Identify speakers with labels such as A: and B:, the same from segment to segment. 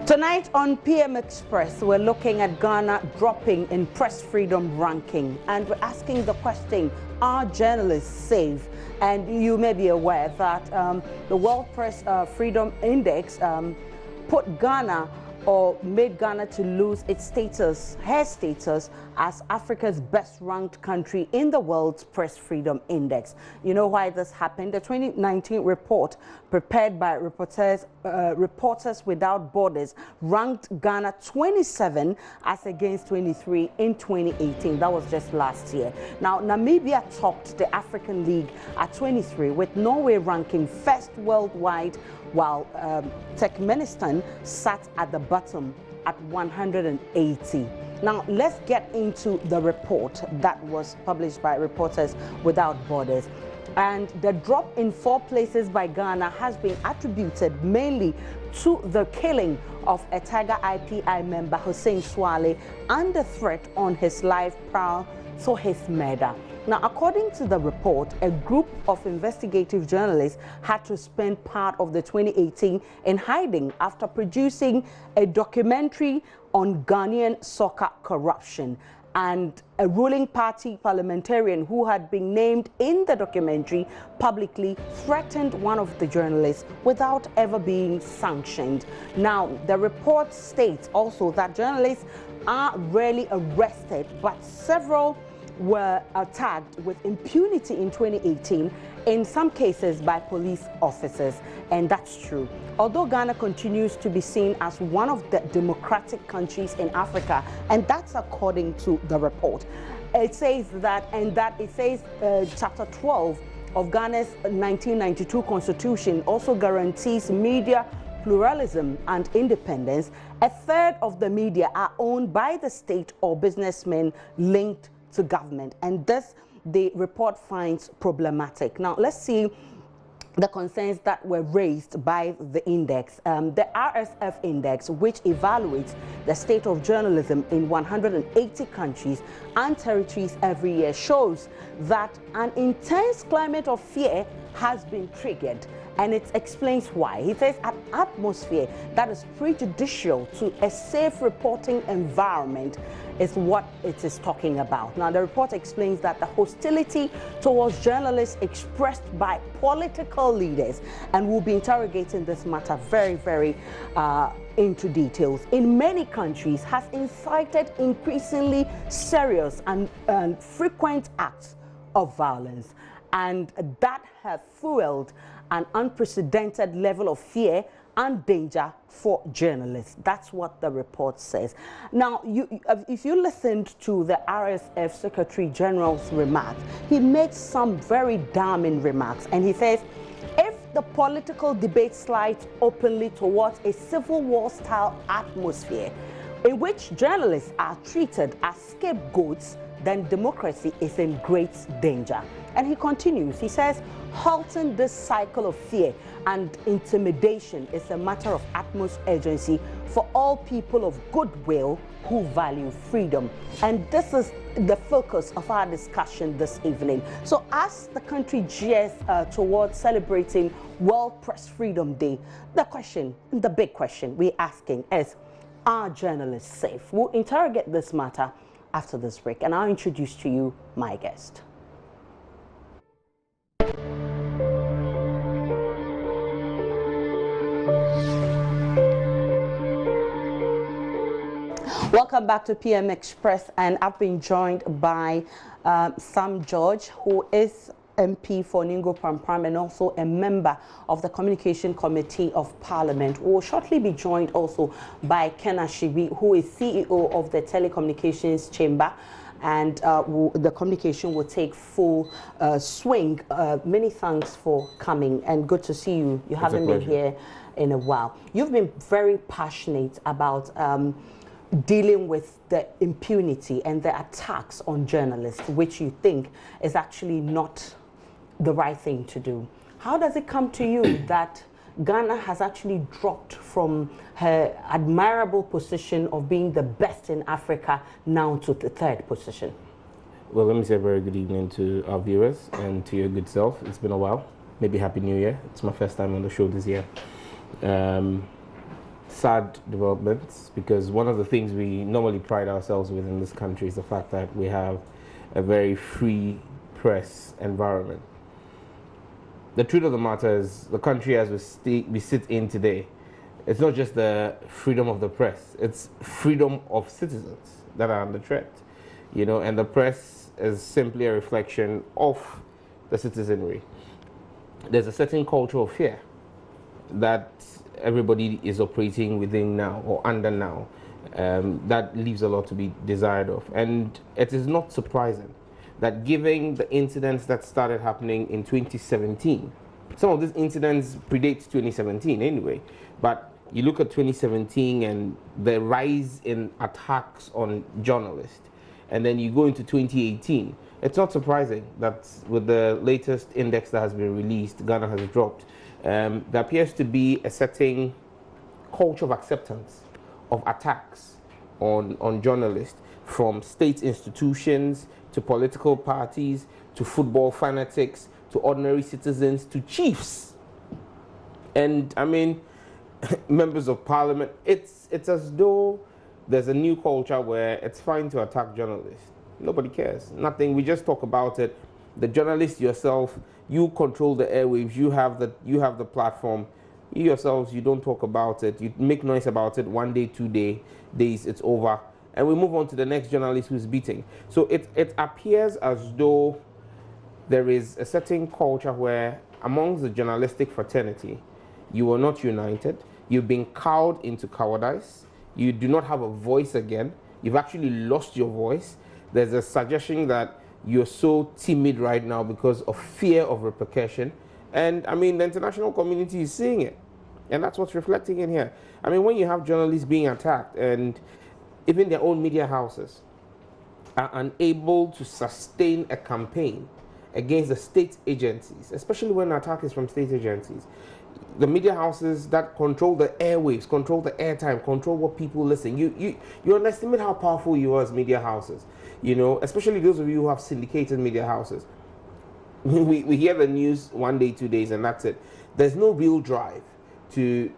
A: Tonight on PM Express, we're looking at Ghana dropping in press freedom ranking, and we're asking the question, are journalists safe? And you may be aware that the World Press Freedom Index put Ghana, or made Ghana to lose its status, her status as Africa's best ranked country in the World's Press Freedom Index. You know why this happened? The 2019 report prepared by Reporters Without Borders ranked Ghana 27 as against 23 in 2018. That was just last year. Now, Namibia topped the African League at 23, with Norway ranking first worldwide, while Turkmenistan sat at the bottom at 180. Now, let's get into the report that was published by Reporters Without Borders. And the drop in 4 places by Ghana has been attributed mainly to the killing of a Tiger IPI member, Hussein Swale, under threat on his life prior to his murder. Now, according to the report, a group of investigative journalists had to spend part of the 2018 in hiding after producing a documentary on Ghanaian soccer corruption. And a ruling party parliamentarian who had been named in the documentary publicly threatened one of the journalists without ever being sanctioned. Now, the report states also that journalists are rarely arrested, but several were tagged with impunity in 2018, in some cases by police officers, and that's true. Although Ghana continues to be seen as one of the democratic countries in Africa, and that's according to the report. It says that, Chapter 12 of Ghana's 1992 Constitution also guarantees media pluralism and independence. A third of the media are owned by the state or businessmen linked to government, and this the report finds problematic. Now, let's see the concerns that were raised by the index. The RSF index, which evaluates the state of journalism in 180 countries and territories every year, shows that an intense climate of fear has been triggered, and it explains why. He says an atmosphere that is prejudicial to a safe reporting environment is what it is talking about. Now, the report explains that the hostility towards journalists expressed by political leaders, and we'll be interrogating this matter very into details, in many countries has incited increasingly serious and frequent acts of violence, and that has fueled an unprecedented level of fear and danger for journalists. That's what the report says. Now, if you listened to the RSF Secretary General's remarks, he made some very damning remarks, and he says, if the political debate slides openly towards a civil war style atmosphere in which journalists are treated as scapegoats, then democracy is in great danger. And he continues, he says, halting this cycle of fear and intimidation is a matter of utmost urgency for all people of goodwill who value freedom. And this is the focus of our discussion this evening. So as the country gears towards celebrating World Press Freedom Day, the big question we're asking is, are journalists safe? We'll interrogate this matter after this break, and I'll introduce to you my guest. Welcome back to PM Express, and I've been joined by Sam George, who is MP for Ningo Pram and also a member of the Communication Committee of Parliament. We will shortly be joined also by Ken Ashibi, who is CEO of the Telecommunications Chamber, and the communication will take full swing. Many thanks for coming, and good to see you. You haven't been here in a while. You've been very passionate about dealing with the impunity and the attacks on journalists, which you think is actually not the right thing to do. How does it come to you that Ghana has actually dropped from her admirable position of being the best in Africa now to the 3rd position?
B: Well, let me say a very good evening to our viewers and to your good self. It's been a while. Maybe Happy New Year. It's my first time on the show this year. sad developments, because one of the things we normally pride ourselves with in this country is the fact that we have a very free press environment. The truth of the matter is, the country as we sit in today, it's not just the freedom of the press, it's freedom of citizens that are under threat, and the press is simply a reflection of the citizenry. There's a certain culture of fear that everybody is operating within now or under now, that leaves a lot to be desired of. And it is not surprising that, given the incidents that started happening in 2017, some of these incidents predate 2017 anyway, but you look at 2017 and the rise in attacks on journalists, and then you go into 2018, it's not surprising that with the latest index that has been released, Ghana has dropped. There appears to be a certain culture of acceptance of attacks on journalists, from state institutions to political parties to football fanatics to ordinary citizens to chiefs. And I mean, members of parliament, it's as though there's a new culture where it's fine to attack journalists. Nobody cares. Nothing. We just talk about it. The journalist yourself, you control the airwaves. You have the platform. You yourselves, you don't talk about it. You make noise about it. 1 day, 2 days, it's over, and we move on to the next journalist who's beating. So it appears as though there is a certain culture where, amongst the journalistic fraternity, you are not united. You've been cowed into cowardice. You do not have a voice again. You've actually lost your voice. There's a suggestion that you're so timid right now because of fear of repercussion. And I mean, the international community is seeing it. And that's what's reflecting in here. I mean, when you have journalists being attacked, and even their own media houses are unable to sustain a campaign against the state agencies, especially when the attack is from state agencies, the media houses that control the airwaves, control the airtime, control what people listen. You underestimate how powerful you are as media houses, especially those of you who have syndicated media houses. We hear the news 1 day, 2 days, and that's it. There's no real drive to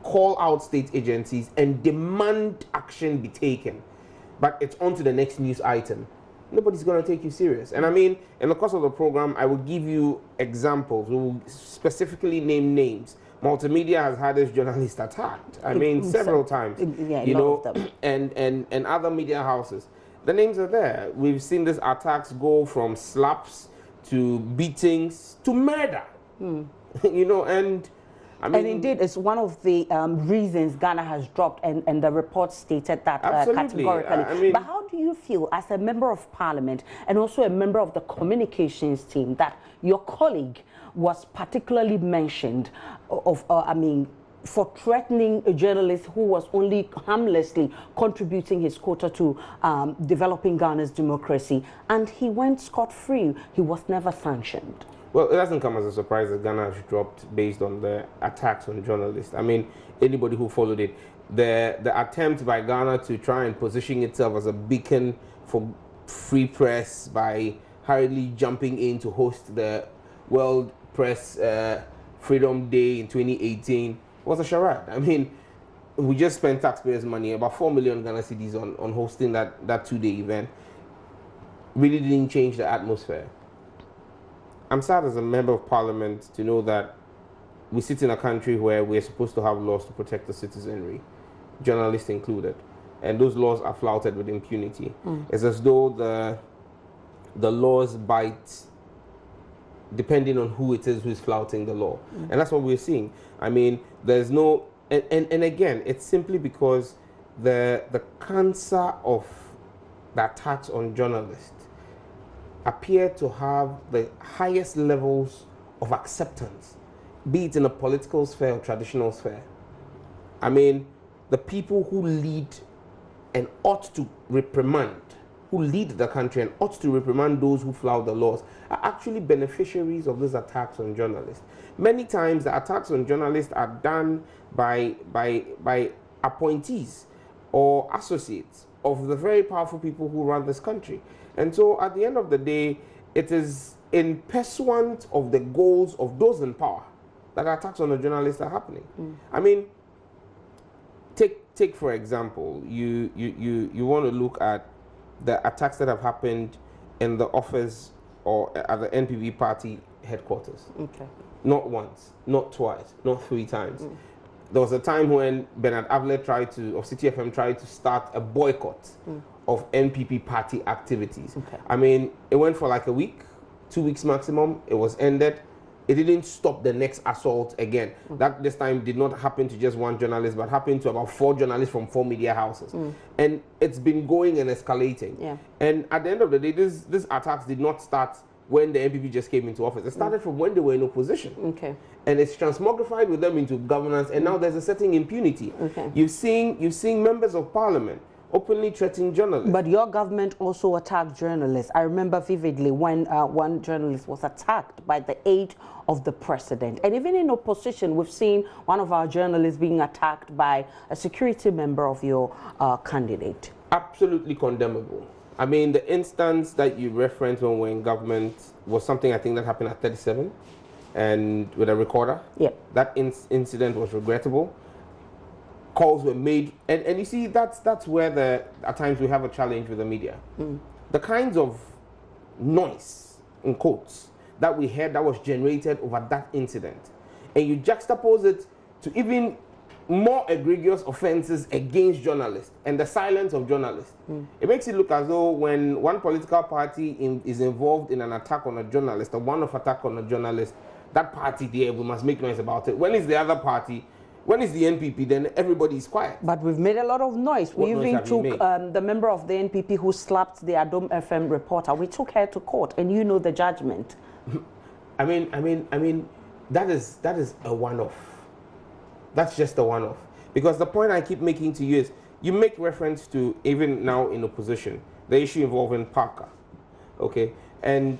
B: call out state agencies and demand action be taken. But it's on to the next news item. Nobody's going to take you serious. And I mean, in the course of the program, I will give you examples. We will specifically name names. Multimedia has had this journalist attacked. I mean, several times.
A: Yeah,
B: and other media houses. The names are there. We've seen these attacks go from slaps to beatings to murder. And I mean,
A: and indeed, it's one of the reasons Ghana has dropped, and the report stated that categorically. But how do you feel as a member of parliament and also a member of the communications team that your colleague was particularly mentioned for threatening a journalist who was only harmlessly contributing his quota to developing Ghana's democracy, and he went scot-free? He was never sanctioned.
B: Well, it doesn't come as a surprise that Ghana has dropped based on the attacks on journalists. I mean, anybody who followed it, the attempt by Ghana to try and position itself as a beacon for free press by hurriedly jumping in to host the World Press Freedom Day in 2018 was a charade. I mean, we just spent taxpayers' money, about 4 million Ghana cedis on hosting that 2-day event. Really didn't change the atmosphere. I'm sad as a member of parliament to know that we sit in a country where we're supposed to have laws to protect the citizenry, journalists included, and those laws are flouted with impunity. It's as though the laws bite depending on who it is who's flouting the law. And that's what we're seeing. I mean, there's no, and again, it's simply because the cancer of the attacks on journalists appear to have the highest levels of acceptance, be it in a political sphere or traditional sphere. I mean, the people who lead and ought to reprimand, who lead the country and ought to reprimand those who flout the laws, are actually beneficiaries of these attacks on journalists. Many times the attacks on journalists are done by appointees or associates of the very powerful people who run this country. And so at the end of the day, it is in pursuant of the goals of those in power that attacks on the journalists are happening. I mean, take for example, you want to look at the attacks that have happened in the office or at the NPP party headquarters.
A: Okay.
B: Not once, not twice, not 3 times. There was a time when Bernard Avle of City FM tried to start a boycott of NPP party activities.
A: Okay.
B: I mean, it went for like a week, 2 weeks maximum. It was ended. It didn't stop the next assault again. That this time did not happen to just one journalist, but happened to about 4 journalists from 4 media houses. And it's been going and escalating.
A: Yeah.
B: And at the end of the day, these attacks did not start when the NPP just came into office. It started from when they were in opposition.
A: Okay.
B: And it's transmogrified with them into governance, and now there's a certain impunity.
A: Okay.
B: You've seen members of parliament openly threatening journalists.
A: But your government also attacked journalists. I remember vividly when one journalist was attacked by the aide of the president. And even in opposition, we've seen one of our journalists being attacked by a security member of your candidate.
B: Absolutely condemnable. I mean, the instance that you referenced when we're in government was something I think that happened at 37 and with a recorder.
A: Yeah.
B: That incident was regrettable. Calls were made, and you see, that's where at times we have a challenge with the media. The kinds of noise, in quotes, that we heard that was generated over that incident, and you juxtapose it to even more egregious offenses against journalists and the silence of journalists. It makes it look as though when one political party is involved in an attack on a journalist, a one-off attack on a journalist, that party there, we must make noise about it. When is the other party? When it's the NPP, then everybody is quiet.
A: But we've made a lot of noise.
B: What
A: We
B: noise
A: even
B: have you
A: took
B: made?
A: the member of the NPP who slapped the Adom FM reporter. We took her to court, and you know the judgment.
B: I mean, that is a one-off. That's just a one-off. Because the point I keep making to you is, you make reference to, even now in opposition, the issue involving Parker, okay? And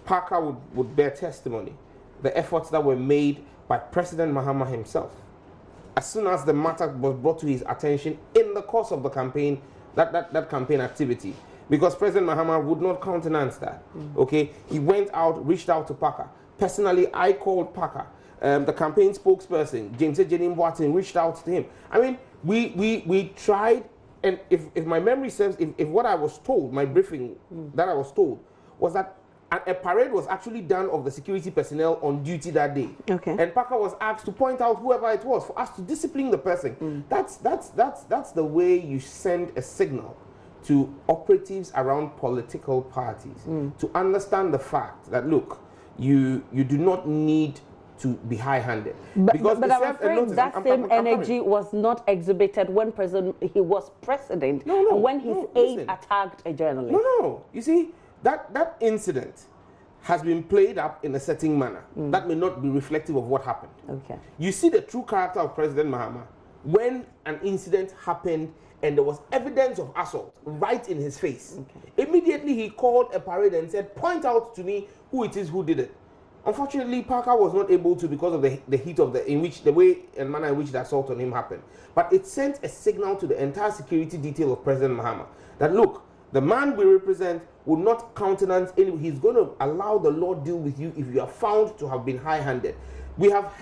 B: Parker would bear testimony, the efforts that were made by President Mahama himself. As soon as the matter was brought to his attention in the course of the campaign, that campaign activity, because President Mahama would not countenance that, okay? He went out, reached out to Parker. Personally, I called Parker. The campaign spokesperson, James Ejenim Boateng, reached out to him. I mean, we tried, and if my memory serves, if what I was told, my briefing that I was told, was that a parade was actually done of the security personnel on duty that day.
A: Okay.
B: And Parker was asked to point out whoever it was for us to discipline the person. That's the way you send a signal to operatives around political parties to understand the fact that, look, you do not need to be high-handed.
A: But I'm afraid that same energy was not exhibited when he was president, and when his aide attacked a journalist.
B: No. You see, that incident has been played up in a certain manner that may not be reflective of what happened.
A: Okay.
B: You see the true character of President Mahama when an incident happened and there was evidence of assault right in his face. Okay. Immediately he called a parade and said, point out to me who it is who did it. Unfortunately, Parker was not able to because of the heat of the way and manner in which the assault on him happened. But it sent a signal to the entire security detail of President Mahama that, look, the man we represent will not countenance any. He's going to allow the law deal with you if you are found to have been high-handed. We have,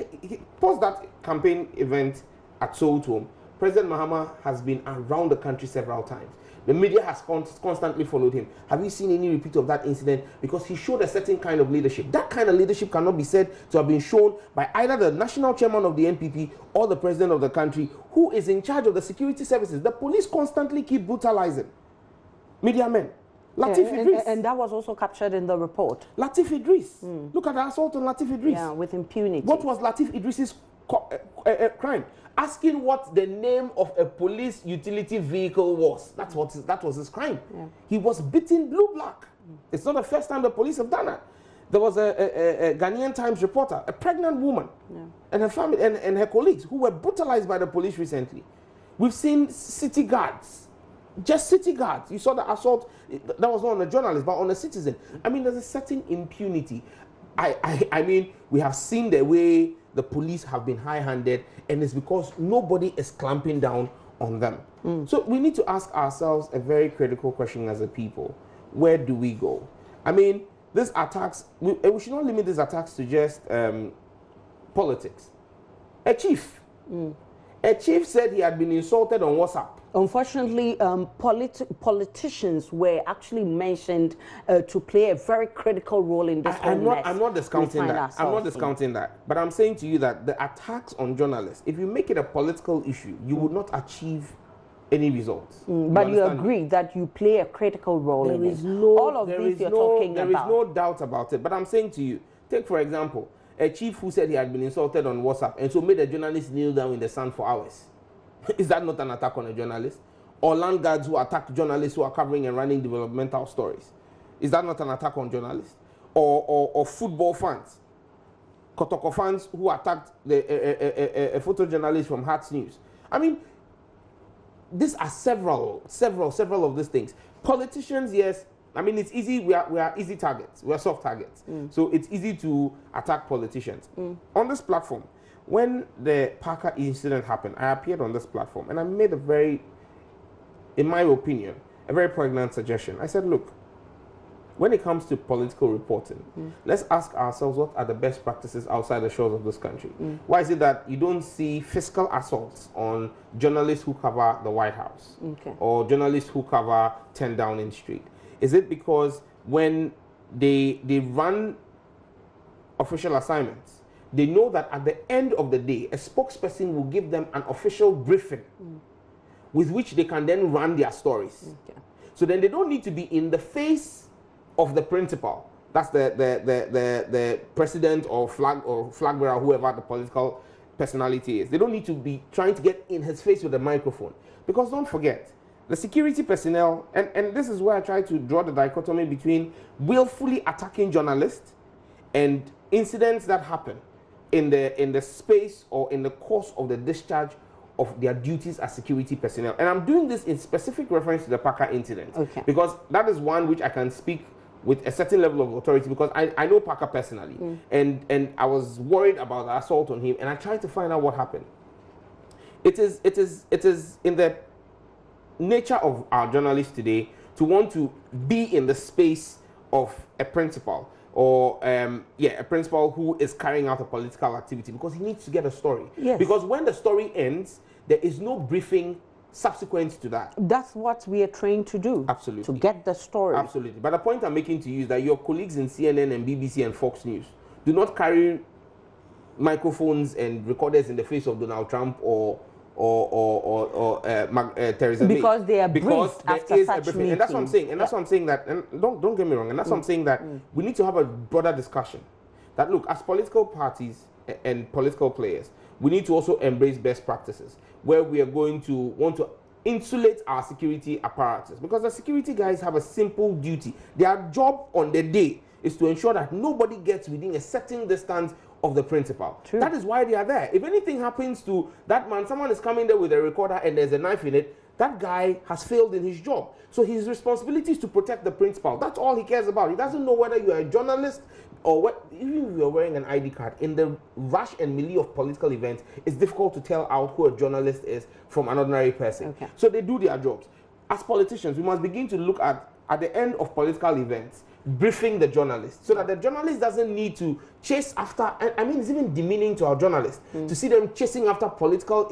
B: post that campaign event at Soweto, President Mahama has been around the country several times. The media has constantly followed him. Have you seen any repeat of that incident? Because he showed a certain kind of leadership. That kind of leadership cannot be said to have been shown by either the national chairman of the NPP or the president of the country, who is in charge of the security services. The police constantly keep brutalizing media men. Latif Idris.
A: And that was also captured in the report.
B: Latif Idris. Look at the assault on Latif Idris.
A: Yeah, with impunity.
B: What was Latif Idris's crime? Asking what the name of a police utility vehicle was. That was his crime. Yeah. He was beaten blue-black. It's not the first time the police have done that. There was a Ghanaian Times reporter, a pregnant woman, and her family and her colleagues who were brutalized by the police recently. We've seen city guards, just city guards. You saw the assault. That was not on a journalist, but on a citizen. I mean, there's a certain impunity. I mean, we have seen the way the police have been high-handed, and it's because nobody is clamping down on them. So we need to ask ourselves a very critical question as a people. Where do we go? I mean, these attacks, we should not limit these attacks to just politics. A chief A chief said he had been insulted on WhatsApp.
A: Unfortunately, politicians were actually mentioned to play a very critical role in this
B: I'm not discounting that. I'm not discounting that. But I'm saying to you that the attacks on journalists, if you make it a political issue, you would not achieve any results.
A: But you agree that you play a critical role in it. All of these you're talking about.
B: There is no doubt about it. But I'm saying to you, take for example, a chief who said he had been insulted on WhatsApp and so made a journalist kneel down in the sun for hours. Is that not an attack on a journalist? Or land guards who attack journalists who are covering and running developmental stories? Is that not an attack on journalists? Or football fans, Kotoko fans who attacked a photojournalist from Hearts News? I mean, these are several of these things. Politicians, yes. I mean, it's easy. We are easy targets. We are soft targets. So it's easy to attack politicians. On this platform, when the Parker incident happened, I appeared on this platform and I made a very, in my opinion, a very pregnant suggestion. I said, look, when it comes to political reporting, let's ask ourselves what are the best practices outside the shores of this country. Why is it that you don't see fiscal assaults on journalists who cover the White House or journalists who cover 10 Downing Street? Is it because when they run official assignments, they know that at the end of the day, a spokesperson will give them an official briefing with which they can then run their stories. So then they don't need to be in the face of the principal. That's the president or flag bearer, whoever the political personality is. They don't need to be trying to get in his face with a microphone. Because don't forget, the security personnel, and this is where I try to draw the dichotomy between willfully attacking journalists and incidents that happen in the space or in the course of the discharge of their duties as security personnel. And I'm doing this in specific reference to the Parker incident. Because that is one which I can speak with a certain level of authority because I know Parker personally. And I was worried about the assault on him and I tried to find out what happened. It is in the nature of our journalists today to want to be in the space of a principal or a principal who is carrying out a political activity because he needs to get a story. Because when the story ends, there is no briefing subsequent to that.
A: That's what we are trained to do.
B: Absolutely.
A: To get the story.
B: Absolutely. But the point I'm making to you is that your colleagues in CNN and BBC and Fox News do not carry microphones and recorders in the face of Donald Trump or Theresa May.
A: Because they are briefed after such meetings.
B: And that's what I'm saying. And that's what I'm saying that, and don't get me wrong, and that's what I'm saying that we need to have a broader discussion. That look, as political parties and political players, we need to also embrace best practices where we are going to want to insulate our security apparatus. Because the security guys have a simple duty. Their job on the day is to ensure that nobody gets within a certain distance of the principal. That is why they are there. If anything happens to that man, someone is coming there with a recorder and there's a knife in it, that guy has failed in his job. So his responsibility is to protect the principal. That's all he cares about. He doesn't know whether you are a journalist or what. Even if you're wearing an ID card, in the rush and melee of political events, it's difficult to tell out who a journalist is from an ordinary person. So they do their jobs. As politicians, we must begin to look at the end of political events, briefing the journalist so that the journalist doesn't need to chase after. I mean, it's even demeaning to our journalists to see them chasing after political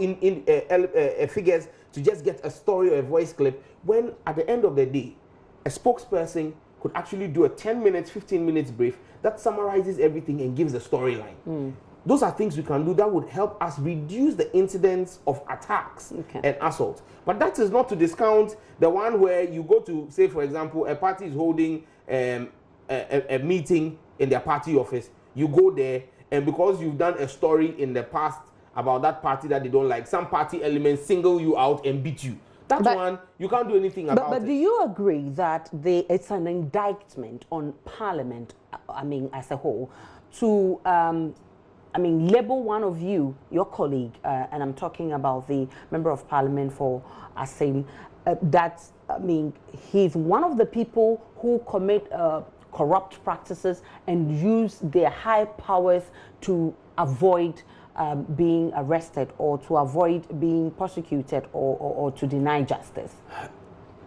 B: figures to just get a story or a voice clip, when at the end of the day, a spokesperson could actually do a 10 minutes, 15 minutes brief that summarizes everything and gives a storyline. Those are things we can do that would help us reduce the incidence of attacks and assaults. But that is not to discount the one where you go to, say, for example, a party is holding a meeting in their party office. You go there, and because you've done a story in the past about that party that they don't like, some party elements single you out and beat you. That one, you can't do anything about it.
A: But do you agree that it's an indictment on Parliament, I mean, as a whole, to label one of you, your colleague, and I'm talking about the Member of Parliament for Asim, he's one of the people who commit corrupt practices and use their high powers to avoid being arrested or to avoid being prosecuted or to deny justice.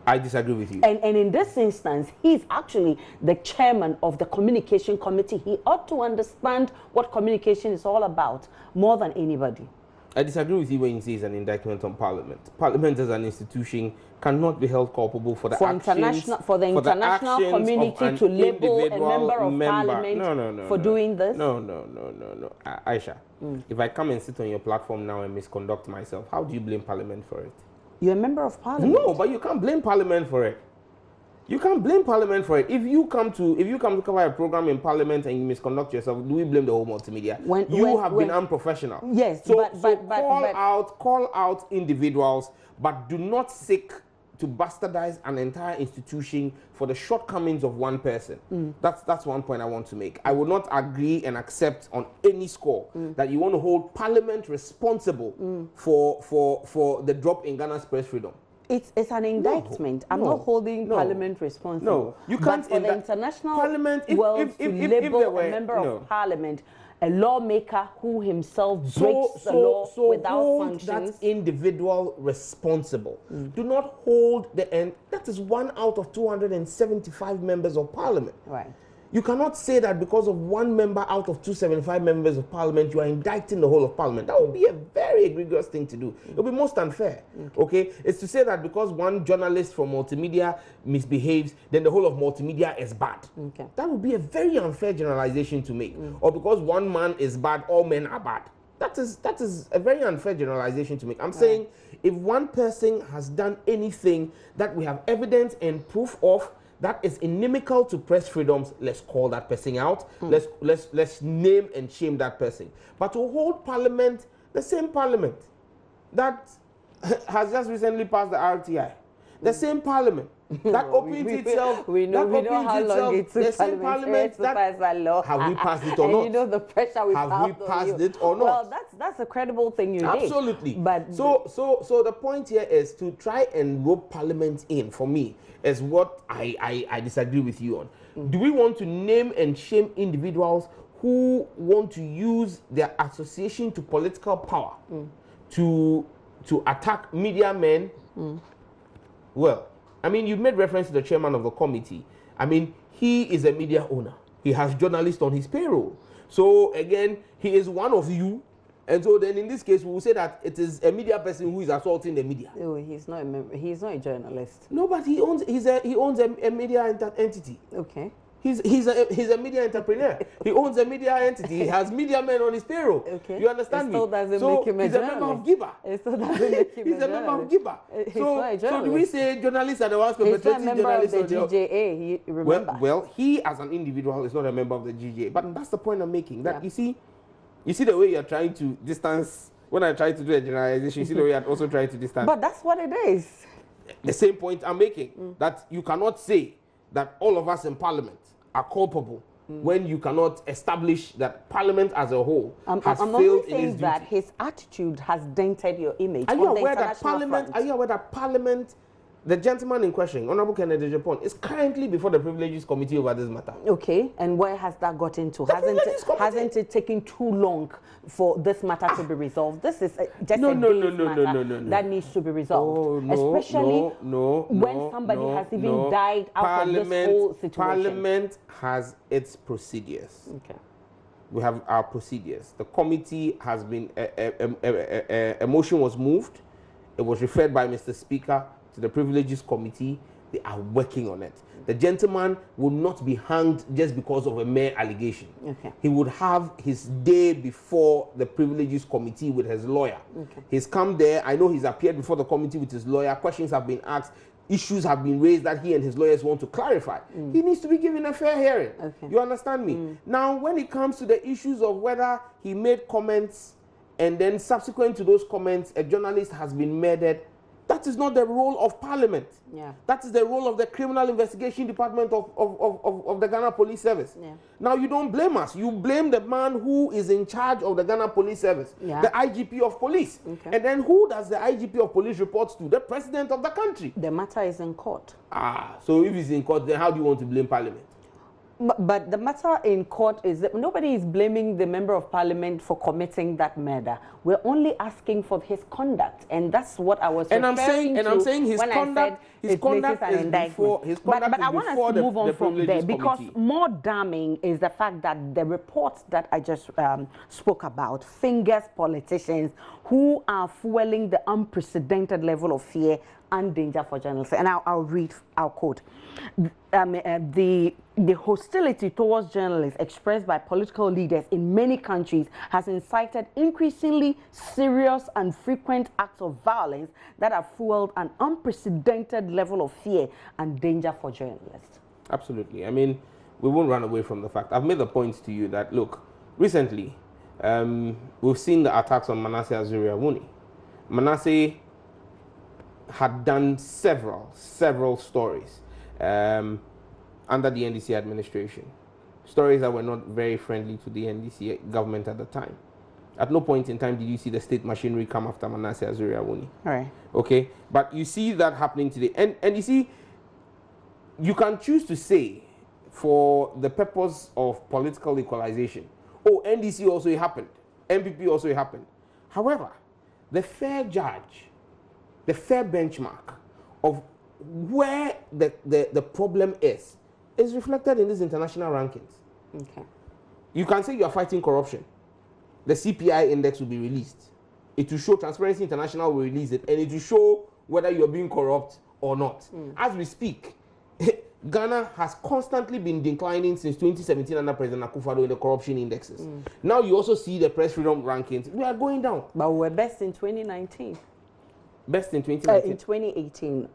B: I disagree with you.
A: And in this instance, he's actually the chairman of the communication committee. He ought to understand what communication is all about more than anybody.
B: I disagree with you when you say it's an indictment on Parliament. Parliament as an institution cannot be held culpable for the
A: international community to label a member of Parliament for doing this.
B: No. Aisha, if I come and sit on your platform now and misconduct myself, how do you blame Parliament for it?
A: You're a member of Parliament.
B: No, but you can't blame Parliament for it. You can't blame Parliament for it. If you come to cover a program in Parliament and you misconduct yourself, do we blame the whole multimedia? You have been unprofessional.
A: Yes,
B: so call out individuals, but do not seek to bastardize an entire institution for the shortcomings of one person. That's one point I want to make. I will not agree and accept on any score that you want to hold Parliament responsible for the drop in Ghana's press freedom.
A: It's an indictment. I'm not holding Parliament responsible.
B: No, you can't.
A: But for the international world to label a member of Parliament a lawmaker who himself breaks the law without sanctions.
B: That individual responsible. Do not hold the end. That is 1 out of 275 members of Parliament.
A: Right.
B: You cannot say that because of one member out of 275 members of Parliament, you are indicting the whole of Parliament. That would be a very egregious thing to do. It would be most unfair. Okay? It's to say that because one journalist from multimedia misbehaves, then the whole of multimedia is bad.
A: Okay.
B: That would be a very unfair generalization to make. Or because one man is bad, all men are bad. That is a very unfair generalization to make. I'm saying if one person has done anything that we have evidence and proof of, that is inimical to press freedoms, let's call that person out. Let's name and shame that person. But to hold Parliament, the same Parliament that has just recently passed the RTI, the same Parliament that opens itself.
A: We know how long it took Parliament to pass that law.
B: Have we passed it or not?
A: You know the pressure we
B: have we passed it or not?
A: Well, that's a credible thing you did.
B: Absolutely.
A: But
B: so the point here is to try and rope Parliament in, for me, is what I disagree with you on. Do we want to name and shame individuals who want to use their association to political power to attack media men? Well, I mean, you made reference to the chairman of the committee. I mean, he is a media owner. He has journalists on his payroll. So again, he is one of you. And so then in this case, we will say that it is a media person who is assaulting the media.
A: No, he's not a journalist.
B: No, but he owns a media entity.
A: Okay.
B: He's a media entrepreneur. He owns a media entity. He has media men on his payroll.
A: Okay.
B: You understand
A: me?
B: So
A: make him
B: he's a member of GIBA.
A: It still doesn't make him
B: he's a member of GIBA. So do we say journalists are the ones perpetrating journalists?
A: He's not a member of the GJA. Remember?
B: Well, he as an individual is not a member of the GJA. But that's the point I'm making. That you see the way you're trying to distance. When I try to do a generalization, you see the way I'm also trying to distance.
A: But that's what it is.
B: The same point I'm making. That you cannot say that all of us in Parliament are culpable when you cannot establish that Parliament as a whole has failed in its duty.
A: That his attitude has dented your image.
B: Are you aware that Parliament, the gentleman in question, Honorable Kennedy Japan, is currently before the Privileges Committee over this matter?
A: Okay, and where has that gotten to? Hasn't it taken too long for this matter to be resolved? This is just a matter that needs to be resolved. Especially when somebody has even died out of this whole situation.
B: Parliament has its procedures. Okay. We have our procedures. The committee has been, a motion was moved. It was referred by Mr. Speaker to the Privileges Committee. They are working on it. The gentleman will not be hanged just because of a mere allegation. Okay. He would have his day before the Privileges Committee with his lawyer. Okay. He's come there. I know he's appeared before the committee with his lawyer. Questions have been asked. Issues have been raised that he and his lawyers want to clarify. He needs to be given a fair hearing. Okay. You understand me? Now, when it comes to the issues of whether he made comments and then subsequent to those comments, a journalist has been murdered, that is not the role of Parliament. Yeah. That is the role of the Criminal Investigation Department of the Ghana Police Service. Yeah. Now, you don't blame us. You blame the man who is in charge of the Ghana Police Service, the IGP of Police. Okay. And then who does the IGP of Police report to? The President of the country.
A: The matter is in court.
B: So if it's in court, then how do you want to blame Parliament?
A: But the matter in court is that nobody is blaming the member of parliament for committing that murder. We're only asking for his conduct, and that's what I was referring to.
B: I'm saying his conduct is before
A: But I want us to move on from there, because
B: committee.
A: more damning is the fact that the report that I just spoke about fingers politicians who are fueling the unprecedented level of fear and danger for journalists. And I'll quote. The hostility towards journalists expressed by political leaders in many countries has incited increasingly serious and frequent acts of violence that have fueled an unprecedented level of fear and danger for journalists.
B: Absolutely. I mean, we won't run away from the fact. I've made the point to you that, look, recently, we've seen the attacks on Manasseh Azuriawuni. Manasseh had done several stories under the NDC administration. Stories that were not very friendly to the NDC government at the time. At no point in time did you see the state machinery come after Manasseh Azuriawuni.
A: All right.
B: Okay? But you see that happening today. And you see, you can choose to say, for the purpose of political equalization, oh, NDC also it happened. MPP also it happened. However, the fair judge, the fair benchmark of where the problem is reflected in these international rankings.
A: Okay.
B: You can say you are fighting corruption. The CPI index will be released. It will show, Transparency International will release it, and it will show whether you're being corrupt or not. As we speak, Ghana has constantly been declining since 2017 under President Akufo-Addo in the corruption indexes. Now you also see the press freedom rankings. We are going down.
A: But we were best in 2019.
B: Best in 2019?
A: In 2018.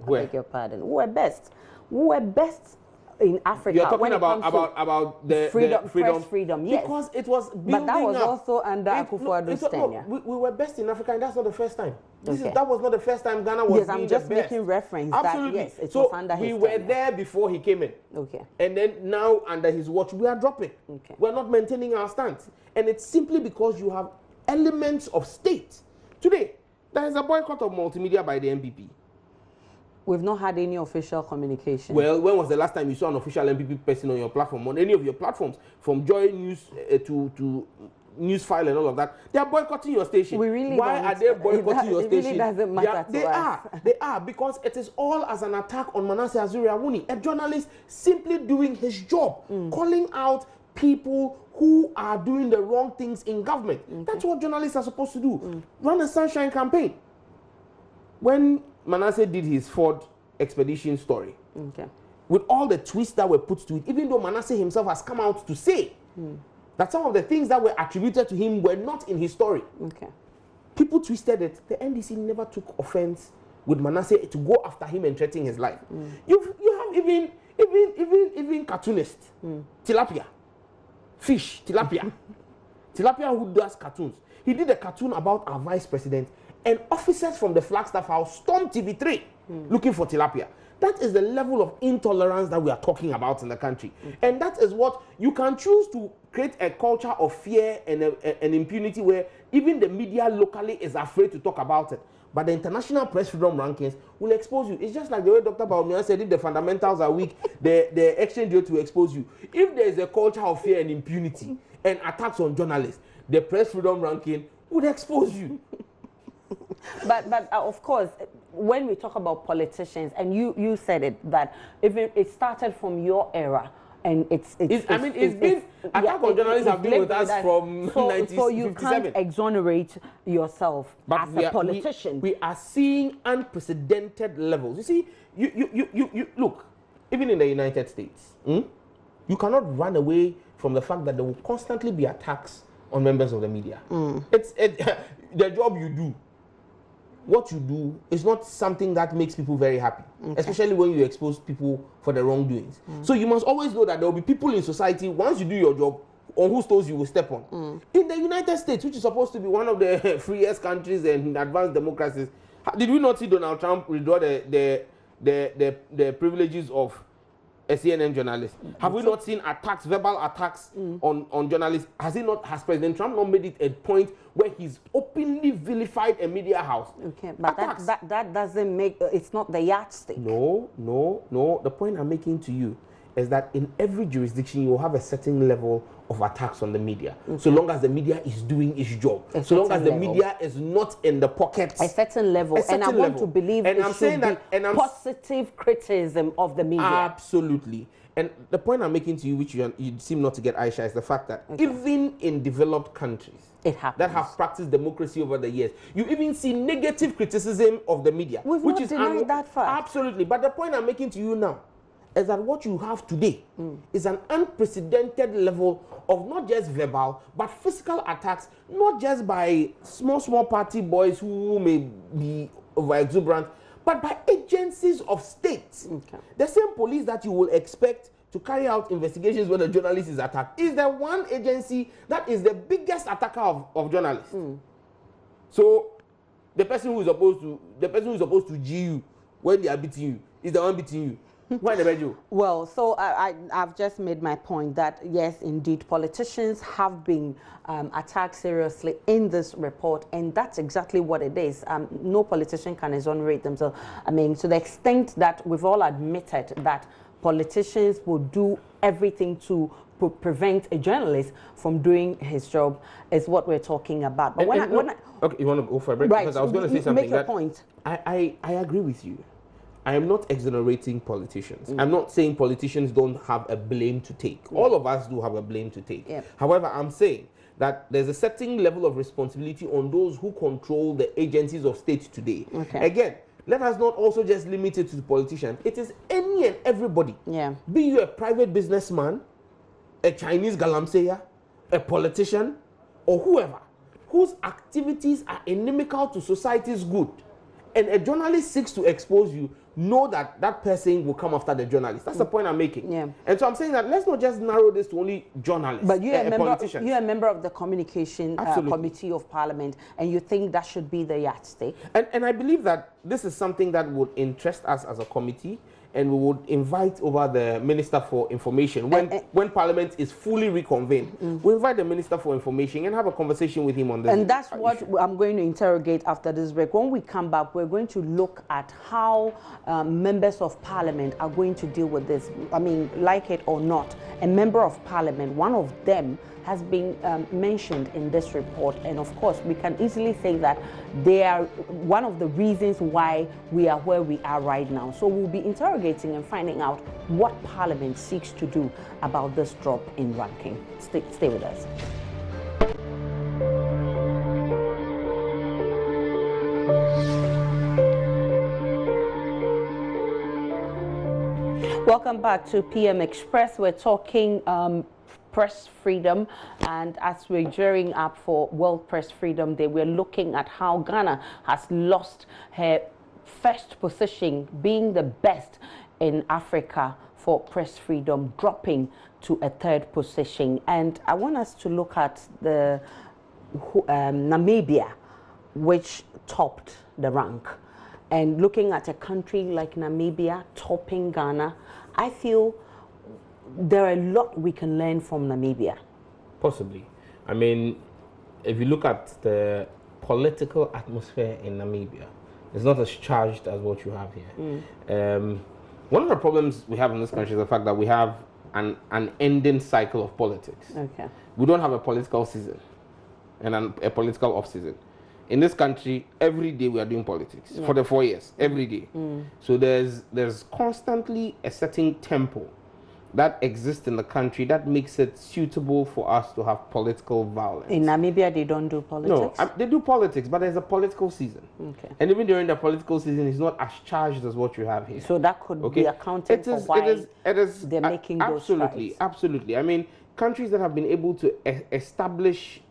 B: Where?
A: I beg your pardon. We were best. We were best in Africa.
B: You're talking about the
A: press freedom, yes.
B: Because it was building
A: But that was
B: up.
A: Also under Akufo-Addo's tenure.
B: We were best in Africa, and that's not the first time.
A: Okay.
B: That was not the first time Ghana was
A: Yes, I'm
B: being
A: just
B: the best.
A: making reference
B: Absolutely.
A: that, yes, it
B: so
A: was under his
B: we were
A: tenure.
B: there before he came in.
A: Okay.
B: And then now, under his watch, we are dropping.
A: Okay.
B: We're not maintaining our stance. And it's simply because you have elements of state. Today, there is a boycott of multimedia by the MPP.
A: We've not had any official communication.
B: Well, when was the last time you saw an official MPP person on your platform, on any of your platforms, from JoyNews to Newsfile and all of that? They are boycotting your station.
A: We really
B: Why
A: don't.
B: are they boycotting your
A: It
B: station?
A: really doesn't matter to us.
B: They are, because it is all as an attack on Manasseh Azuriawuni, a journalist simply doing his job, calling out people who are doing the wrong things in government. Okay. That's what journalists are supposed to do. Run a sunshine campaign. When Manasseh did his Ford expedition story, okay, with all the twists that were put to it, even though Manasseh himself has come out to say that some of the things that were attributed to him were not in his story. Okay. People twisted it. The NDC never took offense with Manasseh to go after him and threaten his life. You have even cartoonists, tilapia, fish, tilapia, tilapia who does cartoons. He did a cartoon about our vice president, and officers from the Flagstaff House stormed TV3 looking for tilapia. That is the level of intolerance that we are talking about in the country. And that is what you can choose to create, a culture of fear and impunity where even the media locally is afraid to talk about it. But the international press freedom rankings will expose you. It's just like the way Dr. Baumia said, if the fundamentals are weak, the exchange rate will expose you. If there is a culture of fear and impunity and attacks on journalists, the press freedom ranking would expose you.
A: But of course, when we talk about politicians, and you said it, that if it started from your era, and it's
B: been attack on journalists have been with us from 1957.
A: So you can't exonerate yourself as a politician.
B: We are seeing unprecedented levels. You see, you look, even in the United States, you cannot run away from the fact that there will constantly be attacks on members of the media. It's the job you do. What you do is not something that makes people very happy, especially when you expose people for the wrongdoings. So you must always know that there will be people in society, once you do your job, on whose toes you will step on. In the United States, which is supposed to be one of the freest countries and advanced democracies, did we not see Donald Trump withdraw the privileges of a CNN journalist? Have we not seen attacks, verbal attacks on journalists? Has President Trump not made it a point where he's openly vilified a media house?
A: Okay, but that doesn't make, it's not the yardstick.
B: No. The point I'm making to you is that in every jurisdiction you will have a certain level of attacks on the media, so long as the media is doing its job, so long as the media is not in the pockets.
A: A certain level, and I want to believe
B: and
A: it
B: I'm
A: should
B: saying
A: be
B: that, and I'm
A: positive criticism of the media.
B: Absolutely. And the point I'm making to you, which you seem not to get, Aisha, is the fact that even in developed countries
A: it happens,
B: that have practiced democracy over the years, you even see negative criticism of the media.
A: We've
B: which
A: not
B: is
A: denied that fact.
B: Absolutely. But the point I'm making to you now is that what you have today is an unprecedented level of not just verbal, but physical attacks, not just by small party boys who may be over exuberant, but by agencies of state. The same police that you will expect to carry out investigations when a journalist is attacked is the one agency that is the biggest attacker of journalists. So the person who is supposed to G you when they are beating you is the one beating you. Why the bad you?
A: Well, so I've just made my point that yes, indeed, politicians have been attacked seriously in this report, and that's exactly what it is. No politician can exonerate themselves. I mean, to the extent that we've all admitted that politicians will do everything to prevent a journalist from doing his job is what we're talking about. But
B: okay, you want to go for a break?
A: Right,
B: because I was going to say something.
A: Make your point.
B: I agree with you. I am not exonerating politicians. I'm not saying politicians don't have a blame to take. All of us do have a blame to take. However, I'm saying that there's a certain level of responsibility on those who control the agencies of state today. Again, let us not also just limit it to the politician. It is any and everybody. Be you a private businessman, a Chinese galamseya, a politician, or whoever, whose activities are inimical to society's good, and a journalist seeks to expose you, know that that person will come after the journalist. That's the point I'm making. And so I'm saying that let's not just narrow this to only journalists.
A: But you're a member of the communication committee of Parliament, and you think that should be the yardstick?
B: And I believe that this is something that would interest us as a committee, and we would invite over the Minister for Information. When Parliament is fully reconvened, we invite the Minister for Information and have a conversation with him on this.
A: And that's what I'm going to interrogate after this break. When we come back, we're going to look at how members of Parliament are going to deal with this. I mean, like it or not, a member of Parliament, one of them, has been mentioned in this report, and of course we can easily say that they are one of the reasons why we are where we are right now. So we'll be interrogating and finding out what Parliament seeks to do about this drop in ranking. Stay with us. Welcome back to PM Express. We're talking press freedom, and as we're gearing up for World Press Freedom Day, we're looking at how Ghana has lost her first position, being the best in Africa for press freedom, dropping to a third position. And I want us to look at the Namibia, which topped the rank. And looking at a country like Namibia topping Ghana, I feel there are a lot we can learn from Namibia. Possibly.
B: I mean, if you look at the political atmosphere in Namibia, it's not as charged as what you have here. One of the problems we have in this country is the fact that we have an ending cycle of politics. We don't have a political season and a political off-season. In this country, every day we are doing politics for the 4 years, every day. So there's constantly a certain tempo that exists in the country that makes it suitable for us to have political violence.
A: In Namibia, they don't do politics?
B: No, they do politics, but there's a political season. And even during the political season, it's not as charged as what you have here.
A: So that could be accounted for why they're making those strides.
B: Absolutely. I mean, countries that have been able to establish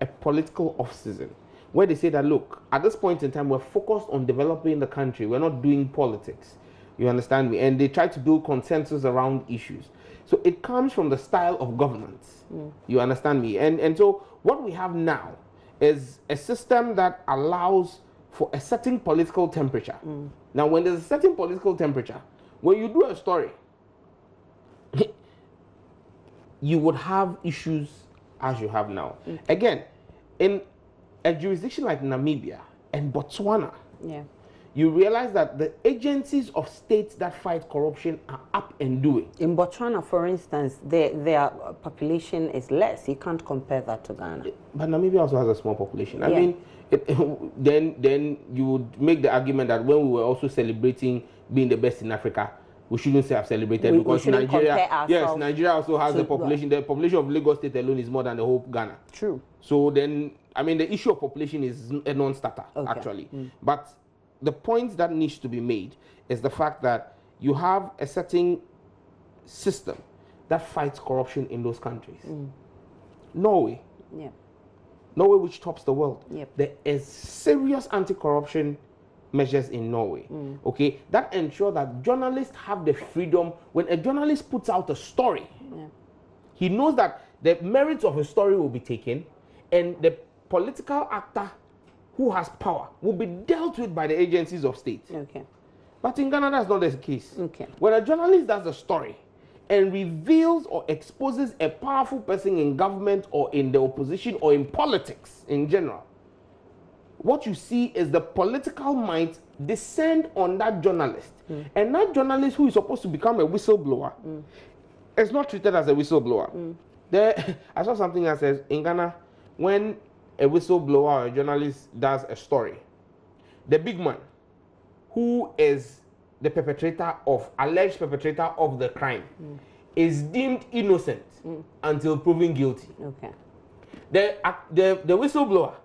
B: a political off-season, where they say that, look, at this point in time, we're focused on developing the country. We're not doing politics. You understand me? And they try to build consensus around issues. So it comes from the style of governance. You understand me? And so what we have now is a system that allows for a certain political temperature. Now, when there's a certain political temperature, when you do a story, you would have issues as you have now. Again, in a jurisdiction like Namibia and Botswana, you realize that the agencies of states that fight corruption are up and doing.
A: In Botswana, for instance, their population is less. You can't compare that to Ghana.
B: But Namibia also has a small population. I mean, then you would make the argument that when we were also celebrating being the best in Africa, we shouldn't say I've celebrated because Nigeria, yes, Nigeria also has the population. The population of Lagos State alone is more than the whole Ghana.
A: True.
B: So then, I mean, the issue of population is a non-starter, actually. But the point that needs to be made is the fact that you have a certain system that fights corruption in those countries. Norway.
A: Yeah.
B: Norway, which tops the world.
A: Yep.
B: There is serious anti-corruption measures in Norway. Okay, that ensure that journalists have the freedom. When a journalist puts out a story, he knows that the merits of a story will be taken, and the political actor who has power will be dealt with by the agencies of state.
A: Okay.
B: But in Ghana, that's not the case.
A: Okay.
B: When a journalist does a story and reveals or exposes a powerful person in government or in the opposition or in politics in general, what you see is the political might descend on that journalist. And that journalist who is supposed to become a whistleblower is not treated as a whistleblower. There, I saw something that says in Ghana, when a whistleblower or a journalist does a story, the big man who is the alleged perpetrator of the crime is deemed innocent until proven guilty. Okay. The whistleblower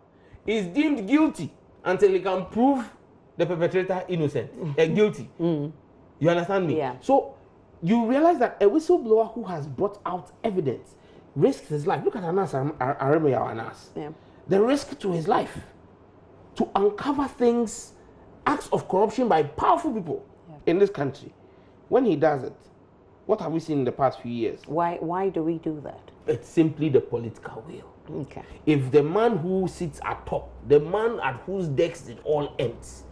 B: is deemed guilty until he can prove the perpetrator innocent, guilty. You understand me?
A: Yeah.
B: So you realize that a whistleblower who has brought out evidence risks his life. Look at Anas Aremeyaw Anas. Yeah. The risk to his life to uncover things, acts of corruption by powerful people in this country. When he does it, what have we seen in the past few years?
A: Why do we do that?
B: It's simply the political will.
A: Okay.
B: If the man who sits at top, the man at whose desk it all ends.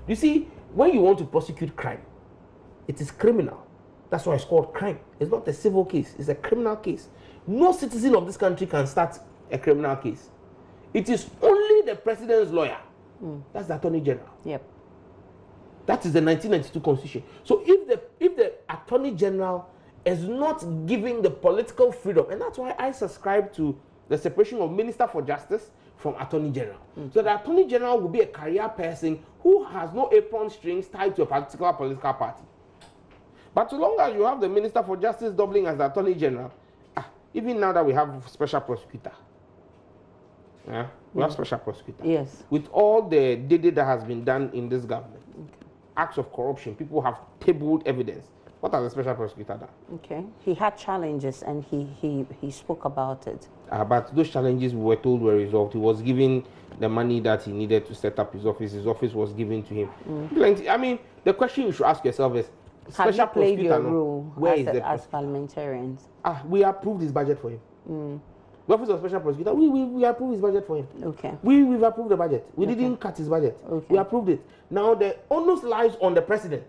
B: You see, when you want to prosecute crime, it is criminal. That's why it's called crime. It's not a civil case, it's a criminal case. No citizen of this country can start a criminal case. It is only the president's lawyer. That's the attorney general.
A: Yep.
B: That is the 1992 constitution. So if the attorney general is not giving the political freedom, and that's why I subscribe to the separation of Minister for Justice from Attorney General. So the Attorney General will be a career person who has no apron strings tied to a particular political party. But so long as you have the Minister for Justice doubling as the Attorney General, even now that we have special prosecutor, we have special prosecutor.
A: Yes.
B: With all the data that has been done in this government, acts of corruption, people have tabled evidence. What has the special prosecutor done? Okay.
A: He had challenges and he spoke about it.
B: But those challenges we were told were resolved. He was given the money that he needed to set up his office. His office was given to him. Plenty. I mean, the question you should ask yourself is,
A: have you played your role as parliamentarians?
B: We approved his budget for him. The Office of Special Prosecutor, we approved his budget for him.
A: Okay.
B: We've approved the budget. We didn't cut his budget. Okay. We approved it. Now the onus lies on the president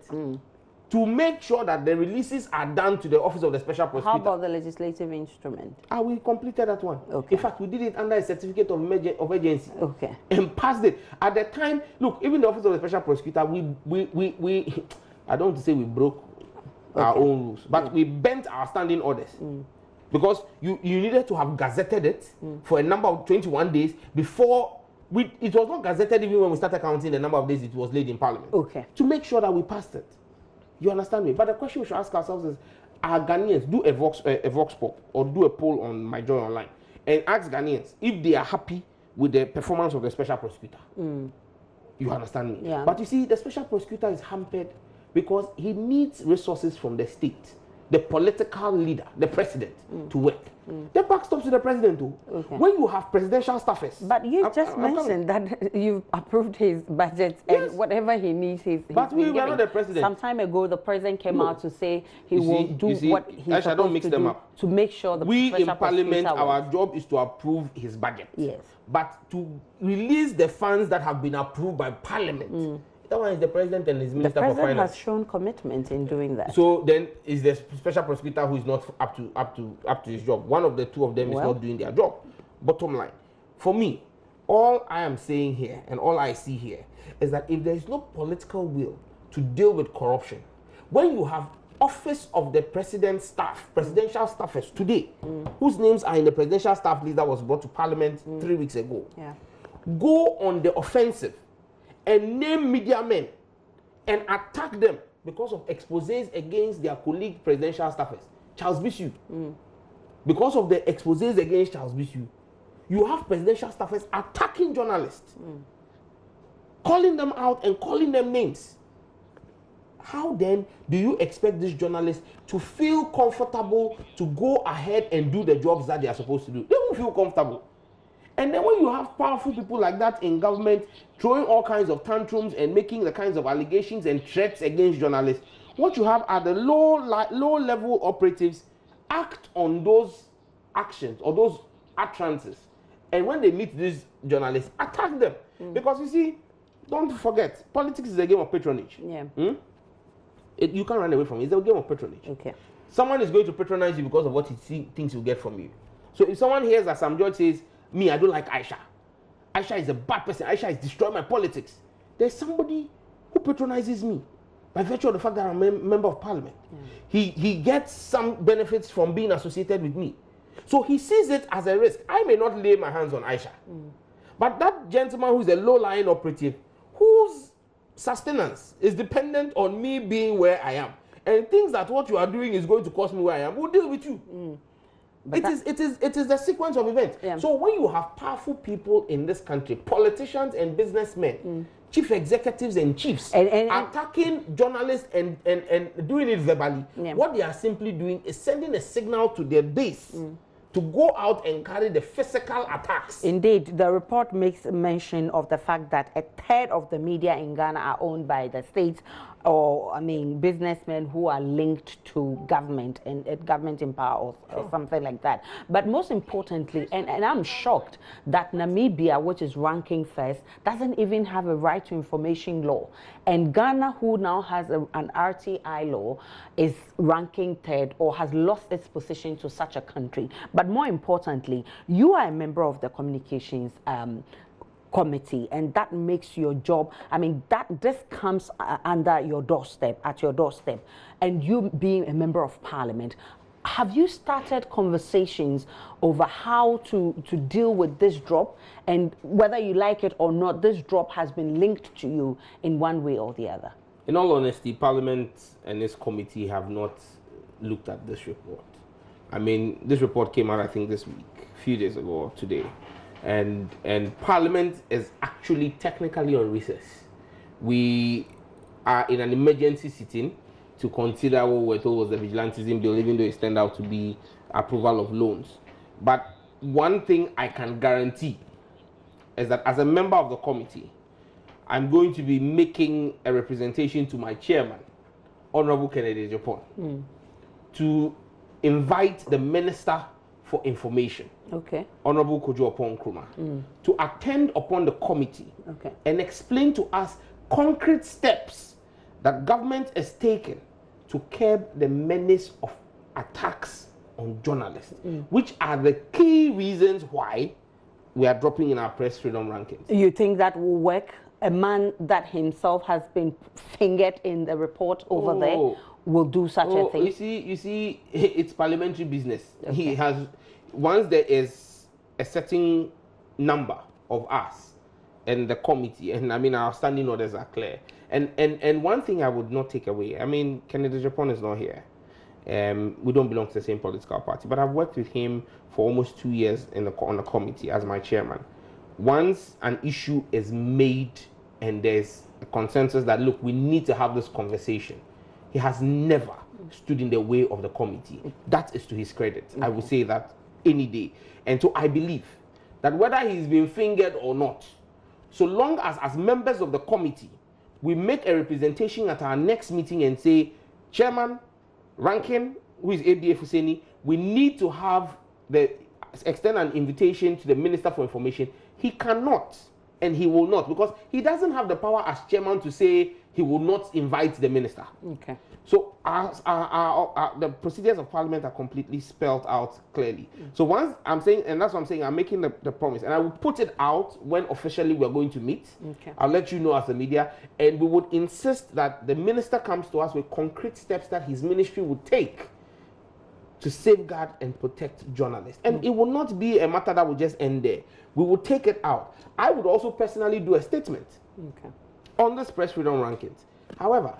B: to make sure that the releases are done to the Office of the Special Prosecutor.
A: How about the legislative instrument?
B: We completed that one. Okay. In fact, we did it under a certificate of agency.
A: Okay.
B: And passed it. At the time, look, even the Office of the Special Prosecutor, we I don't want to say we broke our own rules, but we bent our standing orders. Because you needed to have gazetted it for a number of 21 days before it was not gazetted even when we started counting the number of days it was laid in Parliament.
A: Okay.
B: To make sure that we passed it. You understand me? But the question we should ask ourselves is, are Ghanaians, do a vox pop or do a poll on My Joy Online and ask Ghanaians if they are happy with the performance of the special prosecutor. You understand me?
A: Yeah.
B: But you see, the special prosecutor is hampered because he needs resources from the state, the political leader, the president, to work. The buck stops to the president too. Okay. When you have presidential staffers.
A: But you just mentioned that you've approved his budget and whatever he needs,
B: but we were not the president.
A: Some time ago, the president came out to say he will do what he's supposed to do to make sure the
B: we in Parliament, our job is to approve his budget.
A: Yes.
B: But to release the funds that have been approved by Parliament, that one is the president and his minister for finance.
A: The president has shown commitment in doing that.
B: So then is the special prosecutor who is not up to his job. One of the two of them is not doing their job. Bottom line, for me, All I am saying here and all I see here is that if there is no political will to deal with corruption, when you have office of the president's staff, presidential staffers today, whose names are in the presidential staff list that was brought to Parliament 3 weeks ago, go on the offensive and name media men and attack them because of exposés against their colleague presidential staffers, Charles Bisu. Because of the exposés against Charles Bisu, you have presidential staffers attacking journalists, calling them out and calling them names. How then do you expect these journalists to feel comfortable to go ahead and do the jobs that they are supposed to do? They won't feel comfortable. And then when you have powerful people like that in government throwing all kinds of tantrums and making the kinds of allegations and threats against journalists, what you have are the low-level operatives act on those actions or those utterances. And when they meet these journalists, attack them. Because you see, don't forget, politics is a game of patronage. You can't run away from it. It's a game of patronage.
A: Okay.
B: Someone is going to patronize you because of what he thinks he'll get from you. So if someone hears that Sam George says, me, I don't like Aisha. Aisha is a bad person. Aisha is destroying my politics. There's somebody who patronizes me by virtue of the fact that I'm a member of Parliament. He gets some benefits from being associated with me. So he sees it as a risk. I may not lay my hands on Aisha. But that gentleman who's a low-lying operative, whose sustenance is dependent on me being where I am, and thinks that what you are doing is going to cost me where I am, will deal with you. It is the sequence of events. So when you have powerful people in this country, politicians and businessmen, chief executives and chiefs, attacking journalists and doing it verbally, what they are simply doing is sending a signal to their base to go out and carry the physical attacks.
A: Indeed, the report makes mention of the fact that a third of the media in Ghana are owned by the state, or I mean businessmen who are linked to government and government in power or something like that. But most importantly, and I'm shocked that Namibia, which is ranking first, doesn't even have a right to information law. And Ghana, who now has an RTI law, is ranking third or has lost its position to such a country. But more importantly, you are a member of the communications committee, and that makes your job, I mean, this comes under your doorstep, at your doorstep, and you being a member of Parliament. Have you started conversations over how to deal with this drop, and whether you like it or not, this drop has been linked to you in one way or the other?
B: In all honesty, Parliament and this committee have not looked at this report. I mean, this report came out, I think, this week, a few days ago or today. And Parliament is actually technically on recess. We are in an emergency sitting to consider what we're told was the vigilantism bill, even though it's turned out to be approval of loans. But one thing I can guarantee is that as a member of the committee, I'm going to be making a representation to my chairman, Honorable Kennedy Japan, to invite the Minister for Information, Honorable Kojo Opon Nkrumah, to attend upon the committee and explain to us concrete steps that government has taken to curb the menace of attacks on journalists, which are the key reasons why we are dropping in our press freedom rankings.
A: You think that will work? A man that himself has been fingered in the report over there will do such a thing?
B: You see, it's parliamentary business. He has, once there is a certain number of us and the committee, and I mean our standing orders are clear. And one thing I would not take away, I mean, Kennedy Japan is not here. We don't belong to the same political party, but I've worked with him for almost 2 years on the committee as my chairman. Once an issue is made and there's a consensus that, look, we need to have this conversation, he has never stood in the way of the committee. That is to his credit. I would say that any day. And so I believe that whether he's been fingered or not, so long as members of the committee, we make a representation at our next meeting and say, Chairman, Ranking, who is ABA Fuseni, we need to extend an invitation to the Minister for Information. He cannot and he will not, because he doesn't have the power as chairman to say he will not invite the minister.
A: Okay.
B: So the procedures of Parliament are completely spelled out clearly. So once I'm saying, and that's what I'm saying, I'm making the promise, and I will put it out when officially we're going to meet.
A: Okay.
B: I'll let you know as the media, and we would insist that the minister comes to us with concrete steps that his ministry would take to safeguard and protect journalists. And it will not be a matter that will just end there. We will take it out. I would also personally do a statement on this press freedom rankings. However,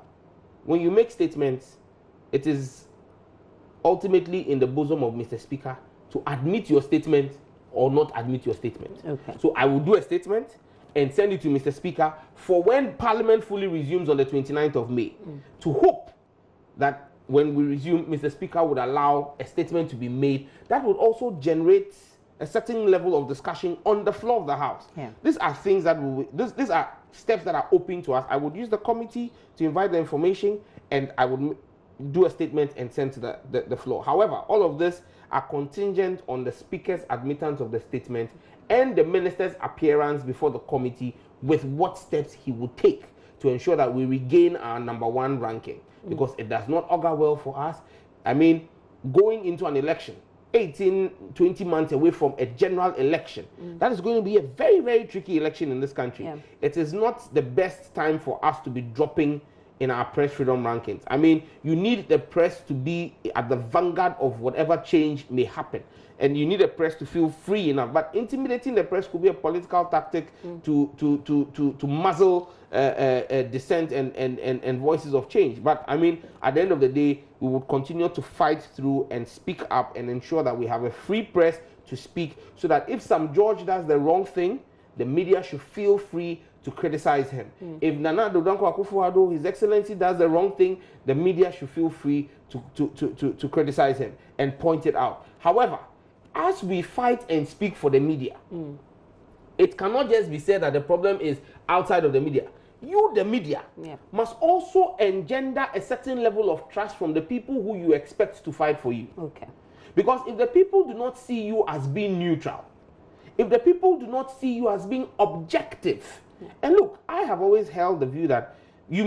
B: when you make statements, it is ultimately in the bosom of Mr. Speaker to admit your statement or not admit your statement.
A: Okay.
B: So I will do a statement and send it to Mr. Speaker for when Parliament fully resumes on the 29th of May, to hope that when we resume, Mr. Speaker would allow a statement to be made that would also generate a certain level of discussion on the floor of the House. Yeah. These are things that these are steps that are open to us. I would use the committee to invite the information, and I would do a statement and send to the floor. However, all of this are contingent on the Speaker's admittance of the statement and the Minister's appearance before the committee with what steps he would take to ensure that we regain our #1 ranking, because it does not augur well for us. I mean, going into an election 18, 20 months away from a general election, that is going to be a very, very tricky election in this country. Yeah. It is not the best time for us to be dropping in our press freedom rankings. I mean, you need the press to be at the vanguard of whatever change may happen, and you need the press to feel free enough. But intimidating the press could be a political tactic to muzzle dissent and voices of change. But I mean, at the end of the day, we will continue to fight through and speak up and ensure that we have a free press to speak, so that if some George does the wrong thing, the media should feel free to criticize him. If Nana Dodonko Akufo-Addo, His Excellency, does the wrong thing, the media should feel free to criticize him and point it out. However, as we fight and speak for the media, it cannot just be said that the problem is outside of the media. You, the media, must also engender a certain level of trust from the people who you expect to fight for you. Okay. Because if the people do not see you as being neutral, if the people do not see you as being objective, and look, I have always held the view that you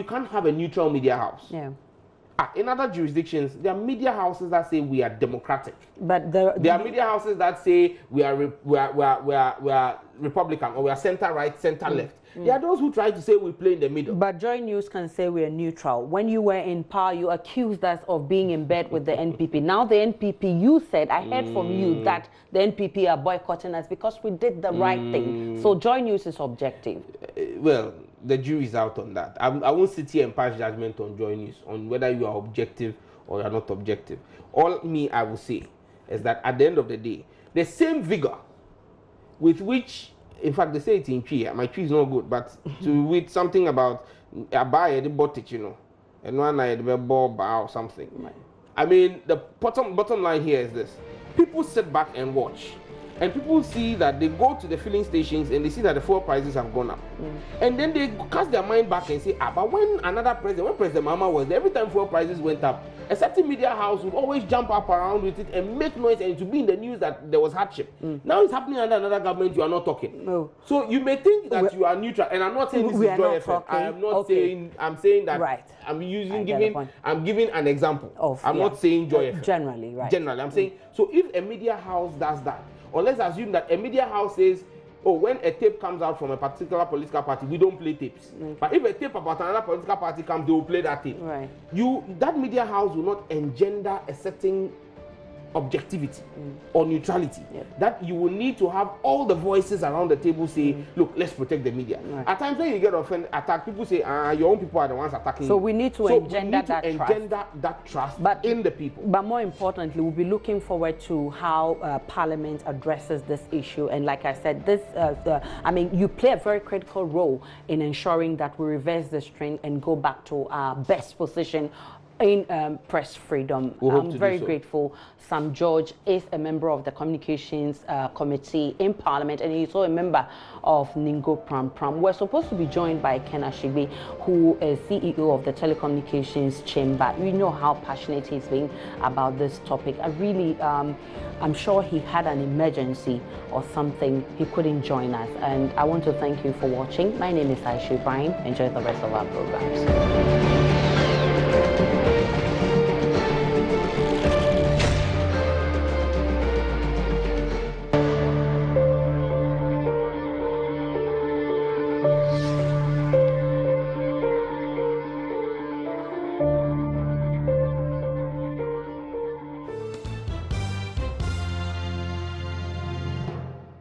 B: can't have a neutral media house. Yeah. In other jurisdictions, there are media houses that say we are democratic, but there are media houses that say we are Republican, or we are center right, center left. There are those who try to say we play in the middle. But JoyNews can say we are neutral. When you were in power, you accused us of being in bed with the NPP. Now the NPP, you said, I heard from you that the NPP are boycotting us because we did the right thing. So JoyNews is objective. Well, the jury is out on that. I won't sit here and pass judgment on JoyNews on whether you are objective or you are not objective. All I will say is that at the end of the day, the same vigor with which, in fact, they say it in tree. My tree is not good, but with something about I buy the bought you know, and one I had ball or something. Right. I mean, the bottom line here is this: people sit back and watch, and people see that they go to the filling stations and they see that the fuel prices have gone up, and then they cast their mind back and say, but when President Mama was there, every time fuel prices went up, a certain media house would always jump up around with it and make noise, and to be in the news that there was hardship. Now it's happening under another government, you are not talking. No. So you may think that you are neutral, and I'm not saying this is Joy FM. I am not saying, I'm saying that I'm giving an example. I'm not saying Joy FM. Generally, right. Generally, I'm saying, so if a media house does that, or let's assume that a media house says, oh, when a tape comes out from a particular political party, we don't play tapes. But if a tape about another political party comes, they will play that tape. Right. That media house will not engender a certain objectivity or neutrality. That you will need to have all the voices around the table say, look, let's protect the media. Right. At times when you get attacked, people say, your own people are the ones attacking you. So we need to engender that trust in the people. But more importantly, we'll be looking forward to how Parliament addresses this issue. And like I said, you play a very critical role in ensuring that we reverse this trend and go back to our best position
A: in press freedom. I'm very grateful. Sam George is a member of the Communications Committee in Parliament, and he's also a member of Ningo Pram Pram. We're supposed to be joined by Ken Ashigbe, who is CEO of the Telecommunications Chamber. We know how passionate he's been about this topic. I really, I'm sure he had an emergency or something, he couldn't join us. And I want to thank you for watching. My name is Aisha Ibrahim. Enjoy the rest of our programs.